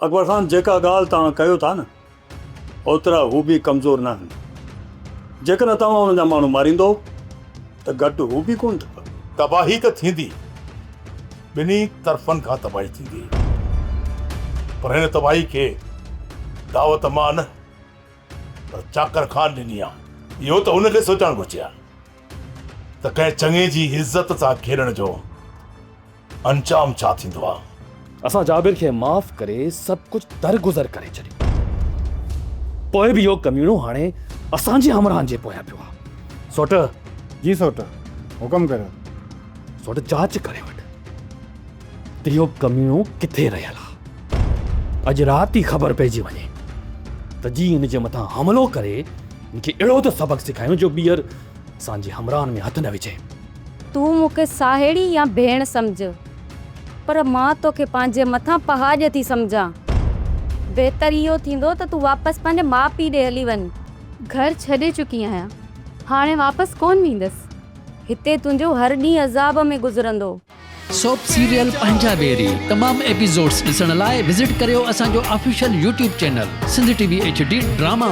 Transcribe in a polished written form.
अकबर खान जेका ॻाल्हि तव्हां कयो था न ओतिरा हू बि कमज़ोर न आहिनि। जेकॾहिं तव्हां हुन जा माण्हू मारींदो त घटि हू बि कोन अथव। तबाही त थींदी, ॿिन्ही तरफ़नि खां तबाही थींदी, पर हिन तबाही खे दावत मां न पर चाकर खान ॾिनी आहे। इहो त हुनखे सोचणु घुरिजे आहे त कंहिं चङे जी इज़त सां खेलण जो अंजाम छा थींदो आहे। असां जाबिर खे माफ़ करे सभु कुझु दरगुज़र करे छॾियो, पोइ बि इहो कमीणो हाणे असांजे हमराहनि जे पोयां पियो आहे। सोट जी सोट, हुकम करियो। सोट जांच करे वठ त इहो कमीणो किथे रहियल आहे। अॼु राति ई ख़बर पइजी वञे त जी हिन जे मथां हमलो करे हिनखे अहिड़ो त सबक़ सेखारियूं जो ॿीहर असांजे हमराहनि में हथु न विझे। तूं मूंखे साहेड़ी या भेण सम्झ, पर मां तोखे पंहिंजे मथां पहाज थी सम्झां। बहितर इहो थींदो त तूं वापसि पंहिंजे माउ पीउ ॾे हली वञ। घर छॾे चुकी आहियां, हाणे वापसि कोन वेंदसि। हिते तुंहिंजो हर ॾींहुं अज़ाब में गुज़रंदो। सोप सीरियल पंजाबेरी तमाम एपिसोड्स ॾिसण लाइ विज़िट करियो असांजो official YouTube channel Sindh TV HD drama.